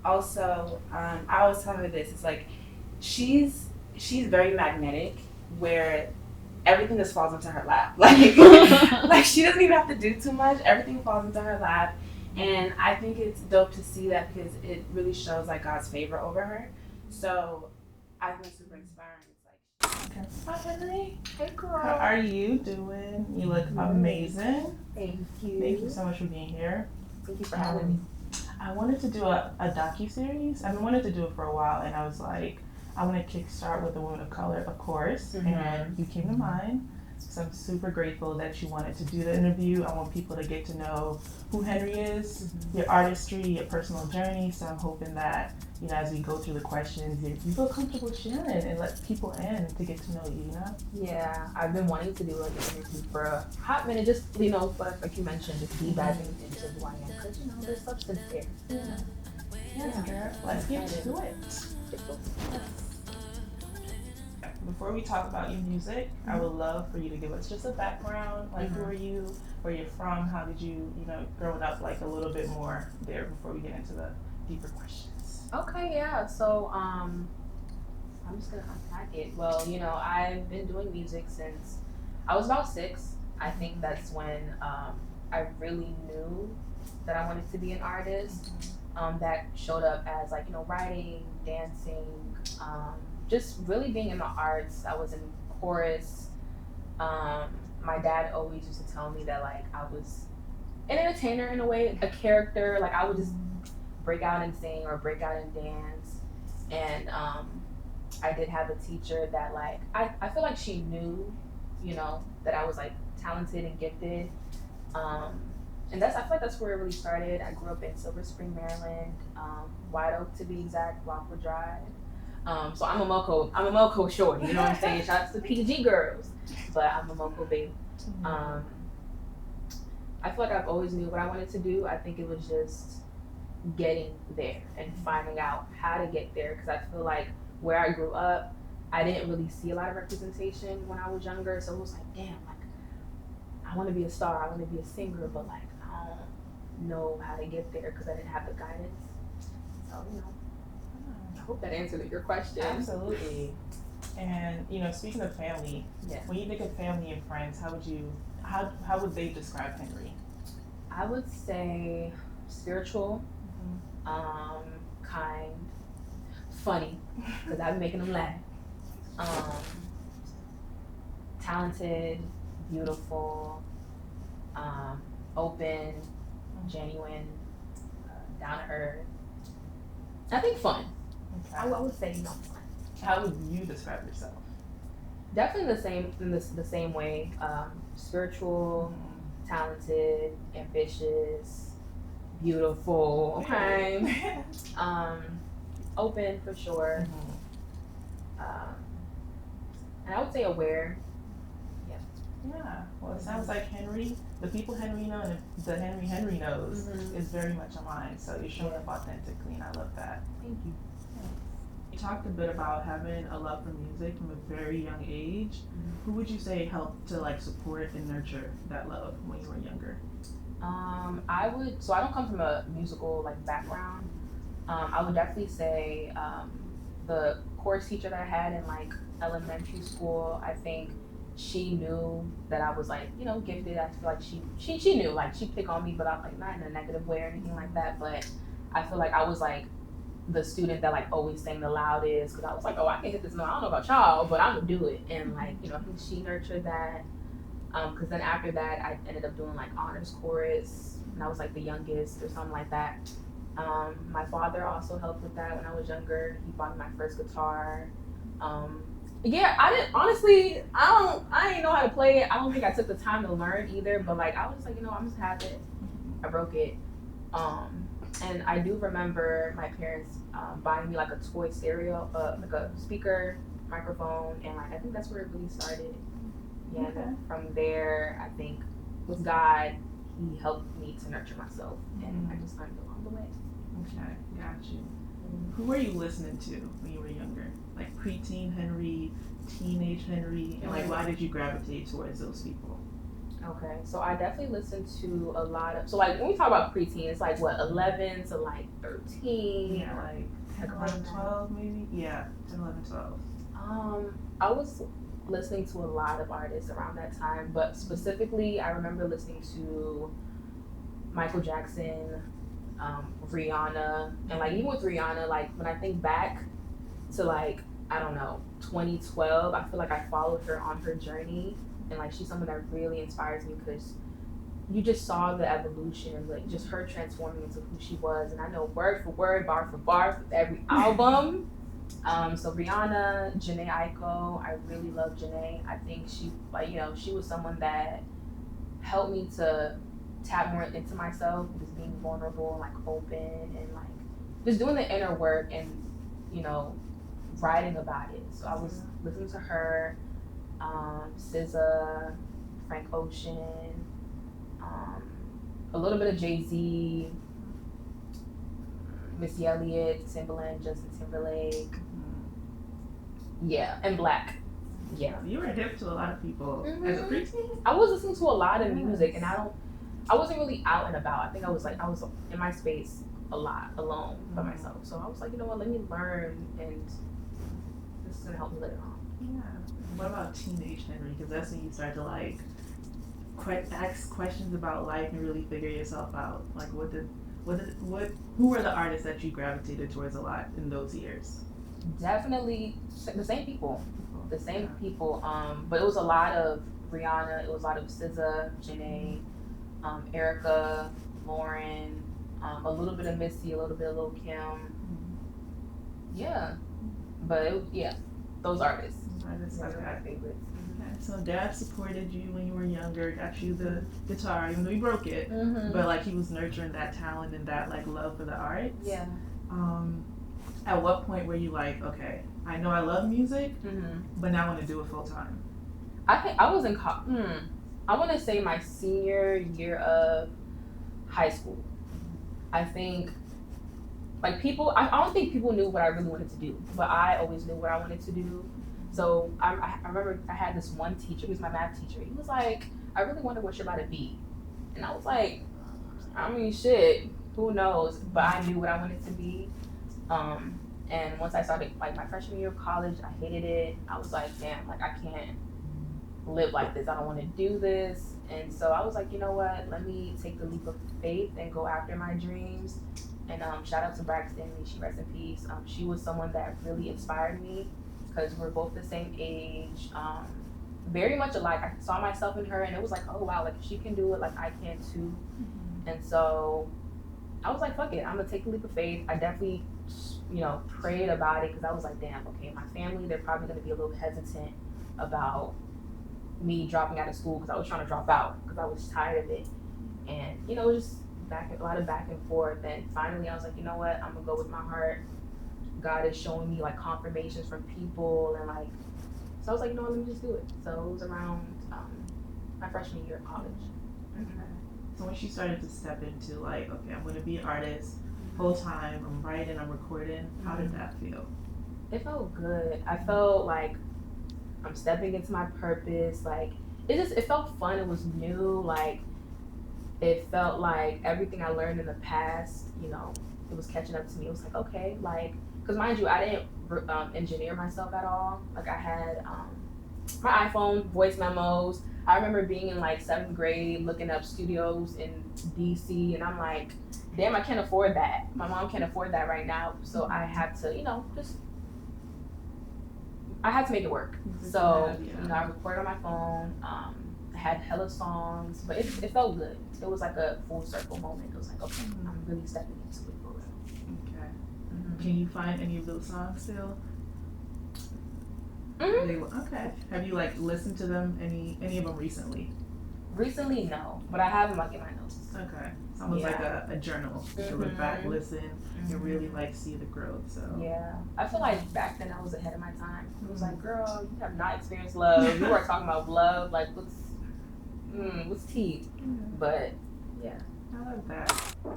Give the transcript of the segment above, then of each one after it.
also, I always tell her this. It's like she's very magnetic, where everything just falls into her lap. Like she doesn't even have to do too much. Everything falls into her lap, and I think it's dope to see that because it really shows like God's favor over her. So I think it's super inspiring. It's like, Hi, Henry. Hey, girl. How are you doing? You look amazing. Thank you. Thank you so much for being here. Thank you for having me. I wanted to do a docu-series. I've been wanting to do it for a while, and I was like, I want to kickstart with a woman of color, of course, and you came to mind. So I'm super grateful that you wanted to do the interview. I want people to get to know who Henry is, your artistry, your personal journey. So I'm hoping that, you know, as we go through the questions, you feel comfortable sharing and let people in to get to know you, you know? Yeah, I've been wanting to do like an interview for a hot minute, just, you know, but like you mentioned, just diving into who I am, because, you know, there's substance there. Yeah, girl. Let's get to it. Before we talk about your music, I would love for you to give us just a background, like who are you, where you're from, how did you, you know, growing up, like a little bit more there before we get into the deeper questions. Okay, yeah. So, I'm just gonna unpack it. Well, you know, I've been doing music since I was about 6. I think that's when I really knew that I wanted to be an artist. That showed up as like, you know, writing, dancing, just really being in the arts. I was in chorus. My dad always used to tell me that like I was an entertainer in a way, a character. Like I would just break out and sing or break out and dance. And I did have a teacher that like I feel like she knew, you know, that I was like talented and gifted. And I feel like that's where it really started. I grew up in Silver Spring, Maryland, White Oak to be exact, Rockwood Drive. So I'm a Moco shorty, you know what I'm saying? Shout out to the PG girls, but I'm a Moco baby. I feel like I've always knew what I wanted to do. I think it was just getting there and finding out how to get there, because I feel like where I grew up, I didn't really see a lot of representation when I was younger. So it was like, damn, like I want to be a star, I want to be a singer, but like I don't know how to get there because I didn't have the guidance. So, you know, I hope that answered your question. Absolutely. And, you know, speaking of family, Yeah. when you think of family and friends, how would they describe Henry? I would say spiritual, kind, funny, because I've been making them laugh, talented, beautiful, open, genuine, down to earth. I think fun. Okay. I would say, you know, fun. How would you describe yourself? Definitely the same way. Spiritual, talented, ambitious, beautiful. Okay. Open for sure. And I would say aware. Yeah. Well, it sounds like Henry, the people Henry know and the Henry knows is very much aligned. So you're showing up authentically, and I love that. Thank you. You talked a bit about having a love for music from a very young age. Who would you say helped to like support and nurture that love when you were younger? So I don't come from a musical like background. I would definitely say the chorus teacher that I had in like elementary school, I think she knew that I was like, you know, gifted. I feel like she knew, like she picked on me, but I'm like not in a negative way or anything like that. But I feel like I was like the student that like always sang the loudest, because I was like, oh, I can hit this note. I don't know about y'all, but I'm gonna do it. And like, you know, I think she nurtured that. Because then after that, I ended up doing like honors chorus, and I was like the youngest or something like that. My father also helped with that when I was younger. He bought me my first guitar. Yeah, I didn't honestly. I didn't know how to play it. I don't think I took the time to learn either. But like, I was like, you know, I'm just have it. I broke it. And I do remember my parents buying me like a toy stereo, like a speaker, microphone, and like I think that's where it really started. Yeah, and then from there, I think with God, He helped me to nurture myself, and I just learned along the way. Okay, got you. Who were you listening to when you were younger? Like preteen Henry, teenage Henry, and like why did you gravitate towards those people? Okay, so I definitely listen to a lot of, so like when we talk about preteen, it's like what, 11 to like 13? Yeah, like 10, 11, 12 maybe? Yeah, 10, 11, 12. I was listening to a lot of artists around that time, but specifically I remember listening to Michael Jackson, Rihanna, and like even with Rihanna, like when I think back to like, I don't know, 2012, I feel like I followed her on her journey, and like she's someone that really inspires me because you just saw the evolution, like just her transforming into who she was, and I know word for word, bar for bar with every album. So Rihanna, Jhené Aiko, I really love Jhené. I think she, like, you know, she was someone that helped me to tap more into myself, just being vulnerable and like open and like just doing the inner work and, you know, writing about it. So I was listening to her, SZA, Frank Ocean, a little bit of Jay-Z, Missy Elliott, Timbaland, Justin Timberlake. Yeah, and Black. Yeah. You were hip to a lot of people as a preteen? I was listening to a lot of music, and I wasn't really out and about. I think I was in my space a lot, alone by myself. So I was like, you know what, let me learn, and this is gonna help me later on. Yeah. What about teenage Henry? Because that's when you start to like ask questions about life and really figure yourself out. Like, who were the artists that you gravitated towards a lot in those years? Definitely the same people. The same people. But it was a lot of Rihanna, it was a lot of SZA, Jhené, Erica, Lauren, a little bit of Missy, a little bit of Lil Kim. Yeah. But those artists. Those are my favorites. So dad supported you when you were younger, got you the guitar, even though you broke it, but like he was nurturing that talent and that like love for the arts. Yeah. At what point were you like, okay, I know I love music, but now I want to do it full time? I think I was in I want to say my senior year of high school. I think like I don't think people knew what I really wanted to do, but I always knew what I wanted to do. So I remember I had this one teacher, he was my math teacher. He was like, I really wonder what you're about to be. And I was like, I mean, shit, who knows? But I knew what I wanted to be. And once I started, like, my freshman year of college, I hated it. I was like, damn, like, I can't live like this. I don't want to do this. And so I was like, you know what? Let me take the leap of faith and go after my dreams. And shout out to Braxton, may she rest in peace. She was someone that really inspired me because we're both the same age, very much alike. I saw myself in her, and it was like, oh wow, like if she can do it, like I can too. And so I was like, fuck it, I'm gonna take the leap of faith. I definitely, you know, prayed about it because I was like, damn, okay, my family, they're probably gonna be a little hesitant about me dropping out of school because I was trying to drop out because I was tired of it. And, you know, just a lot of back and forth. And finally I was like, you know what, I'm gonna go with my heart. God is showing me like confirmations from people, and like, so I was like, you know what, let me just do it. So it was around my freshman year of college. Okay. So when she started to step into like, okay, I'm gonna be an artist full time, I'm writing, I'm recording, how did that feel? It felt good. I felt like I'm stepping into my purpose. Like it felt fun. It was new. Like it felt like everything I learned in the past, you know, it was catching up to me. It was like, okay, like, because mind you, I didn't engineer myself at all. Like I had my iPhone, voice memos. I remember being in like 7th grade looking up studios in DC, and I'm like, damn, I can't afford that. My mom can't afford that right now. So I had to, you know, I had to make it work. So, you know, I recorded on my phone. I had hella songs, but it felt good. It was like a full circle moment. It was like, okay, I'm really stepping into it for real. Okay. Can you find any of those songs still? Okay. Have you like listened to them, any of them recently? Recently, no, but I have them like in my notes. Okay. It's almost like a journal. To look back, listen, and really like see the growth. So yeah, I feel like back then I was ahead of my time. It was like, girl, you have not experienced love. You are talking about love, like what's tea? Yeah. But yeah, I love that. Okay.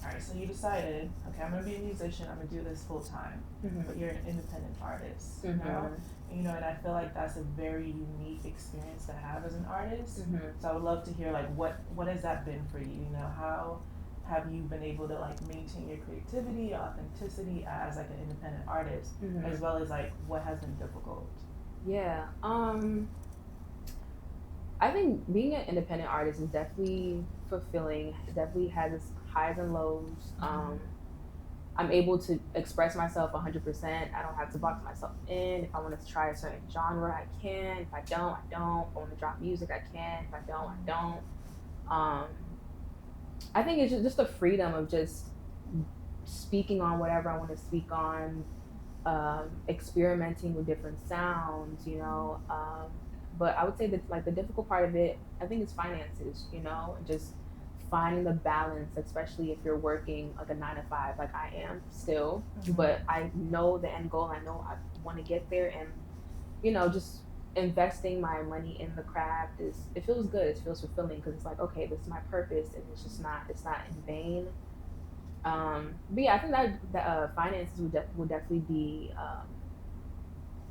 all right, so you decided, okay, I'm gonna be a musician, I'm gonna do this full time, but you're an independent artist, you know? And I feel like that's a very unique experience to have as an artist. So I would love to hear, like, what has that been for you? You know, how have you been able to, like, maintain your creativity, authenticity as, like, an independent artist, as well as, like, what has been difficult? Yeah, I think being an independent artist is definitely fulfilling. It definitely has its highs and lows. I'm able to express myself 100%. I don't have to box myself in. If I want to try a certain genre, I can. If I don't, I don't. If I want to drop music, I can. If I don't, I don't. I think it's just the freedom of just speaking on whatever I want to speak on, experimenting with different sounds, but I would say that, like, the difficult part of it, I think, is finances, and just finding the balance, especially if you're working like a 9 to 5, like I am still, but I know the end goal. I know I want to get there, and just investing my money in the craft it feels good. It feels fulfilling because it's like, okay, this is my purpose, and it's not in vain. But yeah, I think that finances would definitely be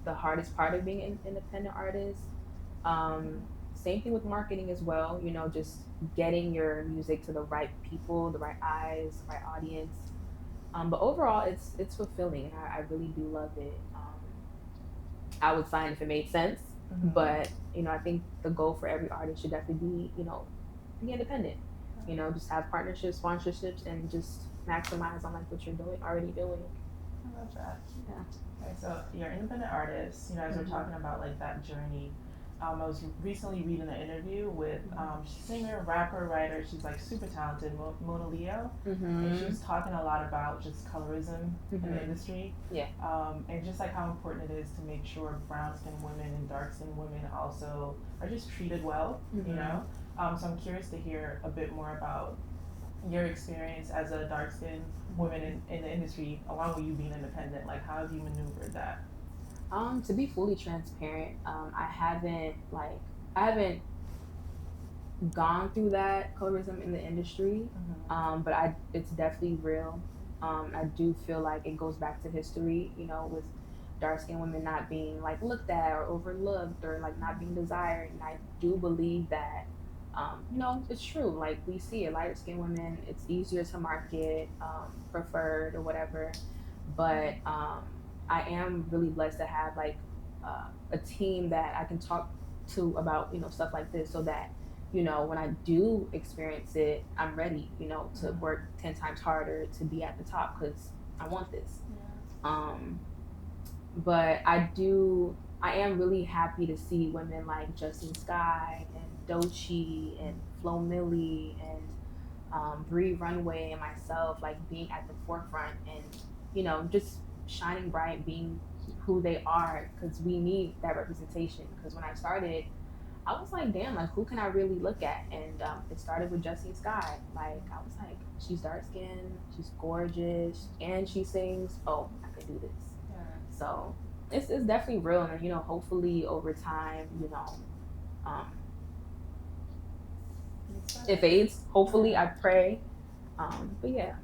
the hardest part of being an independent artist. Same thing with marketing as well, just getting your music to the right people, the right eyes, the right audience. But overall, it's fulfilling. I really do love it. I would sign if it made sense, but I think the goal for every artist should definitely be independent. Just have partnerships, sponsorships, and just maximize on, like, what you're already doing. I love that. Yeah. Okay, so you're an independent artist. As we're talking about, like, that journey. I was recently reading an interview with singer, rapper, writer. She's, like, super talented, Mona Leo, and she was talking a lot about just colorism in the industry. Yeah. And just, like, how important it is to make sure brown-skinned women and dark-skinned women also are just treated well. So I'm curious to hear a bit more about your experience as a dark-skinned woman in the industry, along with you being independent. Like, how have you maneuvered that? To be fully transparent, I haven't gone through that colorism in the industry, but it's definitely real. I do feel like it goes back to history, with dark-skinned women not being, like, looked at or overlooked, or, like, not being desired. And I do believe that, it's true. Like, we see it, lighter-skinned women, it's easier to market, preferred or whatever. But I am really blessed to have, like, a team that I can talk to about, stuff like this, so that, when I do experience it, I'm ready, to work 10 times harder to be at the top, because I want this. But I am really happy to see women like Justine Skye and Dochi and Flo Milli and Bree Runway and myself, like, being at the forefront and, just shining bright, being who they are, because we need that representation. Because when I started, I was like, damn, like, who can I really look at? And it started with Justine Skye. Like, I was like, she's dark skinned, she's gorgeous, and she sings. Oh, I can do this. Yeah. So it's definitely real, and hopefully over time, it fades. Hopefully, I pray. But yeah.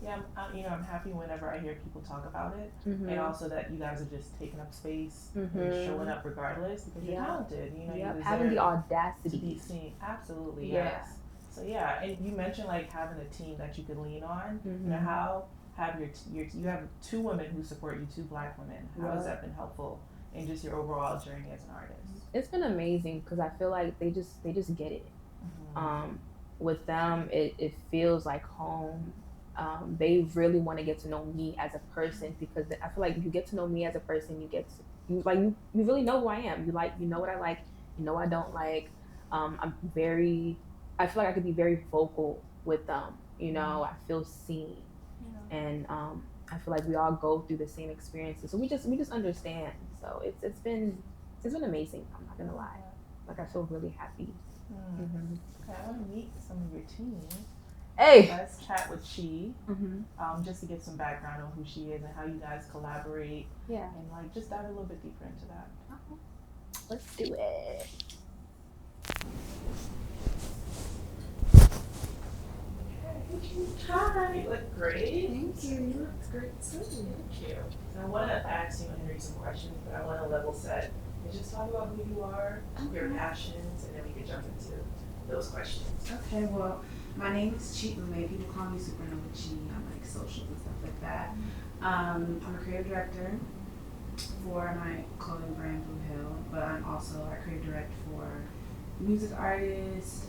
Yeah, I'm happy whenever I hear people talk about it, and also that you guys are just taking up space and showing up regardless, because you're talented. You having the audacity to be seen. Absolutely, yes. So yeah, and you mentioned, like, having a team that you could lean on. How have you have 2 women who support you, 2 Black women. How has that been helpful in just your overall journey as an artist? It's been amazing, because I feel like they just get it. With them, it feels like home. They really want to get to know me as a person, because I feel like if you get to know me as a person, you really know who I am. You know what I like, I don't like. I feel like I could be very vocal with them. I feel seen, and I feel like we all go through the same experiences, so we just understand. So it's been amazing. I'm not gonna lie. Like, I feel really happy. Okay, I want to meet some of your team. Hey, let's chat with Chi, just to get some background on who she is and how you guys collaborate. Yeah, and, like, just dive a little bit deeper into that. Let's do it. Hi. You look great. Thank you. You look great too. Thank you. So I want to ask you and Henry some questions, but I want to level set and just talk about who you are, your passions, and then we can jump into those questions. Okay, well, my name is Chi Ume. People call me Supernova Chi. I'm like socials and stuff like that. I'm a creative director for my clothing brand Blue Hill, but I creative direct for music artists,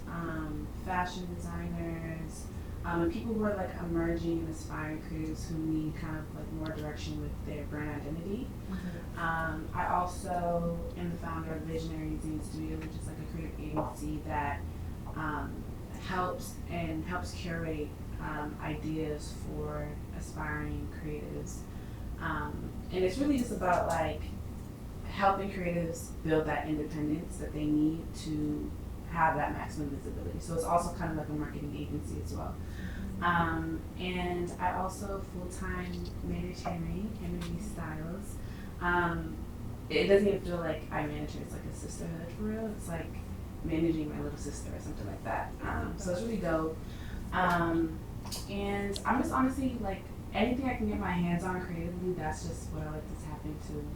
fashion designers, and people who are like emerging and aspiring creatives who need kind of like more direction with their brand identity. I also am the founder of Visionary Zine Studio, which is like a creative agency that helps curate ideas for aspiring creatives. And it's really just about like helping creatives build that independence that they need to have that maximum visibility. So it's also kind of like a marketing agency as well. And I also full-time manage Henri B Stylist. It doesn't even feel like I manage her, it's like a sisterhood for real. It's like managing my little sister or something like that. So it's really dope. And I'm just honestly like, anything I can get my hands on creatively, that's just what I like to tap into.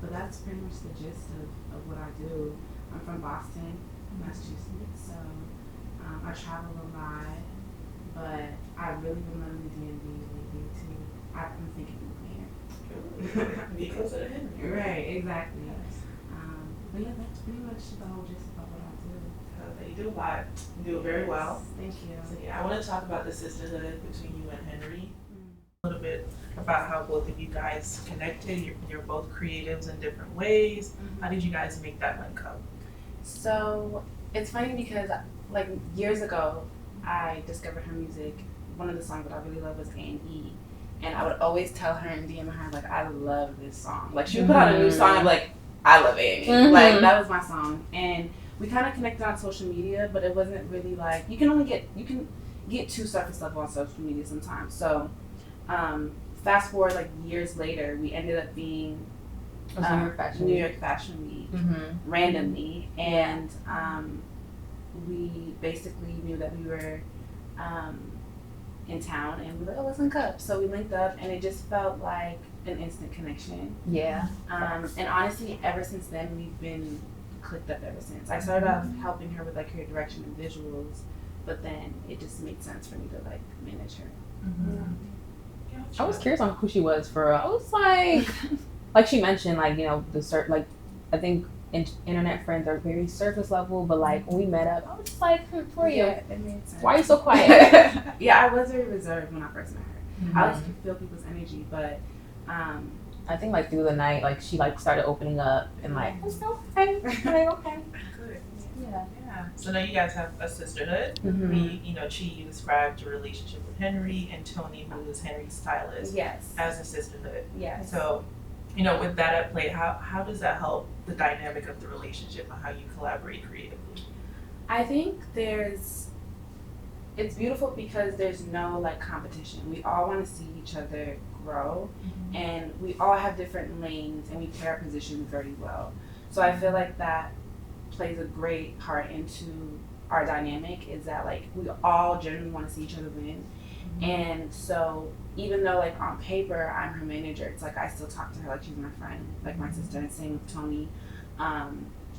But that's pretty much the gist of what I do. I'm from Boston, Massachusetts, so I travel a lot, but I've really been loving the DMV lately too. I'm thinking of moving here. Be closer to Henry. Right, exactly. But yeah, that's pretty much the whole gist of what I do. You do a lot. You do it very well. Thank you. So yeah, I want to talk about the sisterhood between you and Henry. A little bit about how both of you guys connected. You're both creatives in different ways. How did you guys make that link up? So it's funny because like years ago, I discovered her music. One of the songs that I really love was A&E. And I would always tell her and DM her, like, I love this song. Like, she would put out a new song, I'm like, I love A&E. Like, that was my song. And we kind of connected on social media, but it wasn't really like, you can get too surface level on social media sometimes. So, fast forward like years later, we ended up being New York Fashion Week randomly. And we basically knew that we were in town, and we were like, oh, let's link up. So we linked up, and it just felt like an instant connection. Yeah. And honestly, ever since then, we've been clicked up ever since. I started off helping her with like creative direction and visuals, but then it just made sense for me to like manage her. I was curious on who she was for real. I was like she mentioned, like, you know, like I think internet friends are very surface level, but like when we met up, I was just like, for you. Yeah, it made sense. Why are you so quiet? Yeah, I was very reserved when I first met her. I always could feel people's energy, but I think like through the night, like she like started opening up and like, it's okay. Okay. Good. Yeah. Yeah. So now you guys have a sisterhood. Chi, you described your relationship with Henry, and Tony, who is Henry's stylist, yes, as a sisterhood. yes. So, with that at play, how does that help the dynamic of the relationship and how you collaborate creatively? I think it's beautiful because there's no like competition. We all want to see each other grow, and we all have different lanes, and we play our positions very well. So I feel like that plays a great part into our dynamic, is that like we all generally want to see each other win. And so even though like on paper I'm her manager, it's like I still talk to her like she's my friend, like my sister, and same with Tony.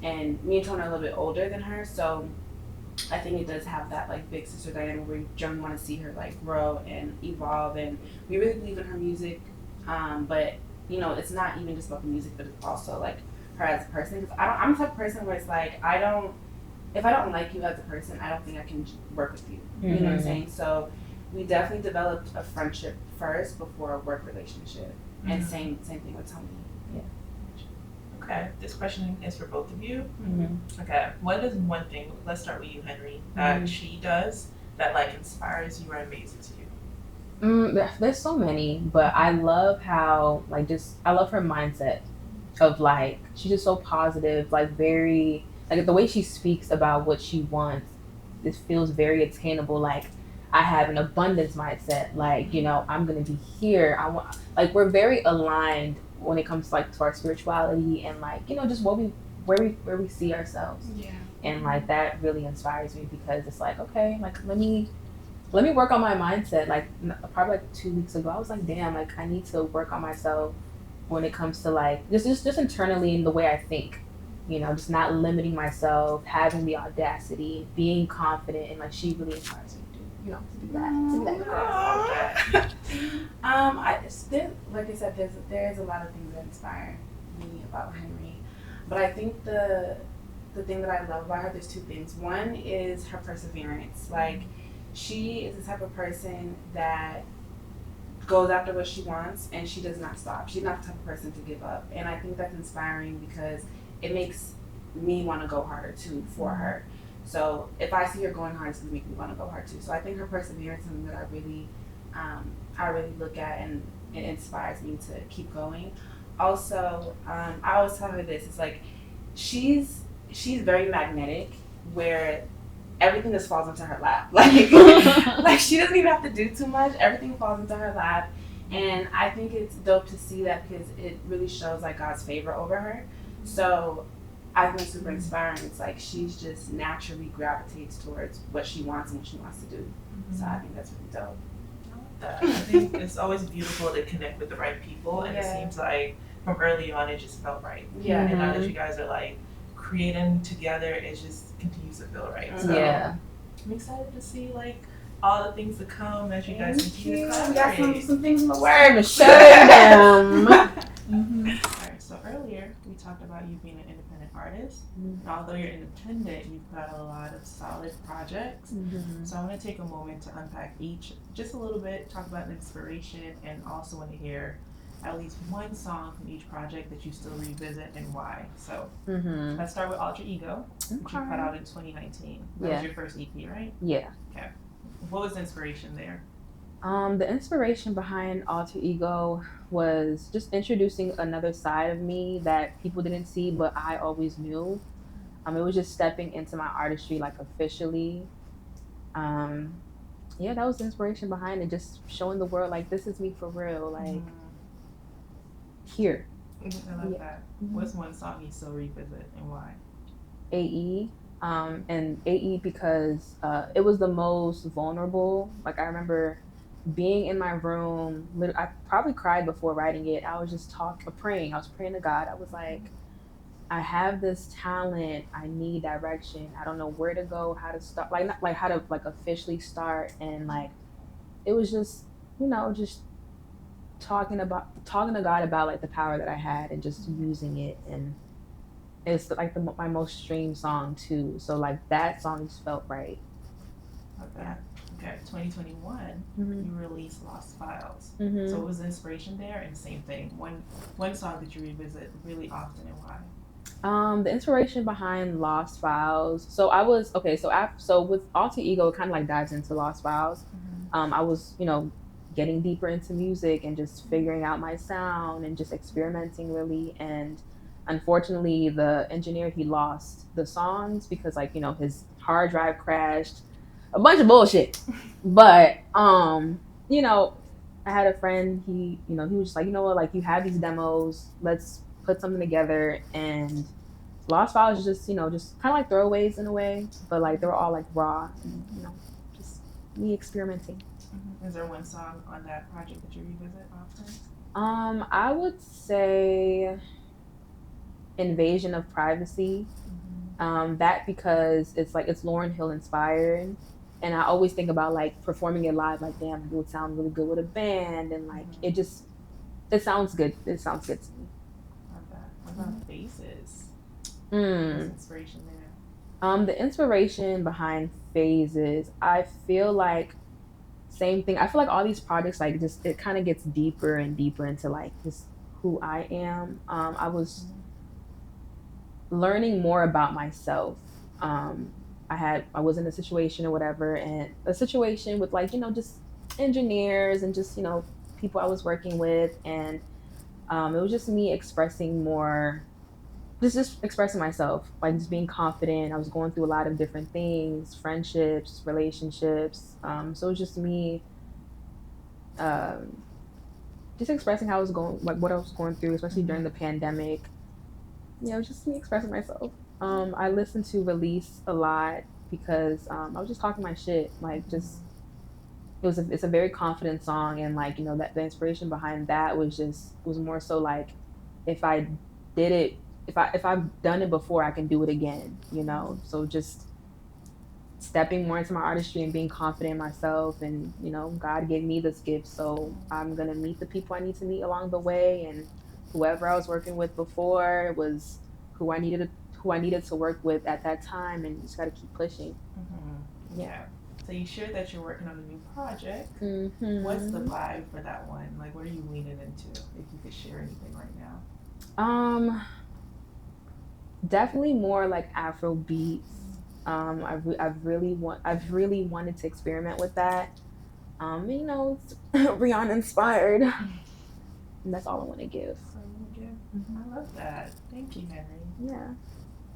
And me and Tony are a little bit older than her, so I think it does have that like big sister dynamic where you generally want to see her like grow and evolve, and we really believe in her music. But it's not even just about the music, but it's also like her as a person. Cause I'm the type of person where it's like if I don't like you as a person, I don't think I can work with you. You know what I'm saying? So we definitely developed a friendship first before a work relationship, and same thing with Tony. Yeah. Okay, this question is for both of you. Okay, what is one thing, let's start with you, Henry, that she does that like inspires you or amazes you? There's so many, but I love how I love her mindset of like, she's just so positive, like very, like the way she speaks about what she wants, this feels very attainable. Like I have an abundance mindset, like, I'm gonna be here. We're very aligned when it comes to like to our spirituality and like, just where we see ourselves. Yeah. And like that really inspires me, because it's like, okay, like let me let me work on my mindset. Like probably like 2 weeks ago, I was like, damn, like I need to work on myself when it comes to like just internally in the way I think. You know, just not limiting myself, having the audacity, being confident, and like she really inspires me to do, you know, to do that. To be that. Like I said, there's a lot of things that inspire me about Henri, but I think the thing that I love about her, there's two things. One is her perseverance. Like, she is the type of person that goes after what she wants and she does not stop. She's not the type of person to give up, and I think that's inspiring because it makes me want to go harder too for her. So if I see her going hard, it's gonna make me want to go hard too. So I think her perseverance is something that I really look at, and it inspires me to keep going. Also, I always tell her this: it's like she's very magnetic, where everything just falls into her lap. Like like she doesn't even have to do too much. Everything falls into her lap, and I think it's dope to see that because it really shows like God's favor over her. So I think it's super inspiring. It's like she's just naturally gravitates towards what she wants and what she wants to do. So I think that's really dope. I think it's always beautiful to connect with the right people, and it seems like from early on it just felt right. Yeah. And now that you guys are like creating together, it just continues to feel right. So I'm excited to see like all the things to come as you guys continue to collaborate. We got some things in the works. Shut them. Alright, so earlier we talked about you being an independent artist. And although you're independent, you've put out a lot of solid projects. So I want to take a moment to unpack each just a little bit, talk about the inspiration, and also want to hear at least one song from each project that you still revisit and why. So let's start with Alter Ego, which you put out in 2019. That was your first EP, right? Yeah. Okay. What was the inspiration there? The inspiration behind Alter Ego was just introducing another side of me that people didn't see, but I always knew. It was just stepping into my artistry like officially. That was the inspiration behind it, just showing the world like this is me for real, like here. I love that. What's one song you still revisit and why? AE. And AE because it was the most vulnerable. Like I remember being in my room, I probably cried before writing it. I was just praying. I was praying to God. I was like, I have this talent. I need direction. I don't know where to go, how to start, like how to like officially start. And like, it was just, just talking to God about like the power that I had and just using it. And it's like my most streamed song too. So like that song just felt right. Okay. 2021, you released Lost Files. So what was the inspiration there? And same thing. One song that you revisit really often and why? The inspiration behind Lost Files. So I was so with Alter Ego, it kind of like dives into Lost Files. I was getting deeper into music and just figuring out my sound and just experimenting really. And unfortunately, the engineer, he lost the songs because his hard drive crashed. A bunch of bullshit. But I had a friend, he was just like, you know what, like you have these demos, let's put something together. And Lost Files is just, just kind of like throwaways in a way, but like they were all like raw and, just me experimenting. Is there one song on that project that you revisit often? I would say Invasion of Privacy. That because it's Lauryn Hill inspired. And I always think about like performing it live, like damn, it would sound really good with a band, and like it sounds good. It sounds good to me. Love that. What about Phases? What's the inspiration there? The inspiration behind Phases, I feel like same thing. I feel like all these projects like just it kind of gets deeper and deeper into like just who I am. I was learning more about myself. I was in a situation or whatever, and a situation with like, just engineers and just, people I was working with. And it was just me expressing more, just expressing myself, like just being confident. I was going through a lot of different things, friendships, relationships. So it was just me just expressing how I was going, like what I was going through, especially during the pandemic. It was just me expressing myself. I listened to Release a lot because I was just talking my shit, like just it's a very confident song, and like, you know, that the inspiration behind that was more so like, if I did it, if I've done it before, I can do it again, you know. So just stepping more into my artistry and being confident in myself, and you know, God gave me this gift, so I'm gonna meet the people I need to meet along the way, and whoever I was working with before was who I needed to work with at that time, and just gotta keep pushing. Yeah. So you shared that you're working on a new project. What's the vibe for that one? Like, what are you leaning into? If you could share anything right now. Definitely more like Afro beats. I've really wanted to experiment with that. You know, it's Rihanna inspired. And that's all I want to give. I love that. Thank you, Henry. Yeah.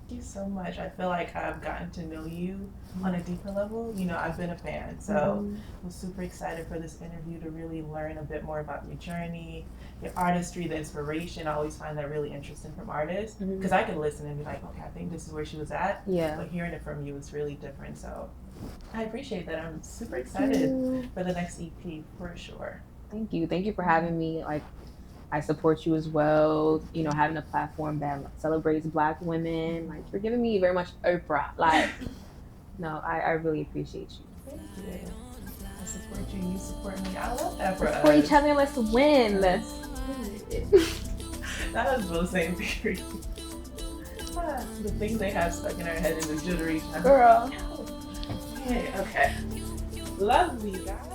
Thank you so much. I feel like I've gotten to know you on a deeper level. You know, I've been a fan, so I'm super excited for this interview to really learn a bit more about your journey, your artistry, the inspiration. I always find that really interesting from artists, because I can listen and be like, okay, I think this is where she was at. Yeah. But hearing it from you is really different. So I appreciate that. I'm super excited for the next EP for sure. Thank you. Thank you for having me. Like, I support you as well. You know, having a platform that celebrates Black women. Like, you're giving me very much Oprah. Like, no, I really appreciate you. Thank you. I support you. You support me. I love that for us. Support each other. Let's win. That is the same theory. The things they have stuck in our head in this generation. Girl. Okay. Love you guys.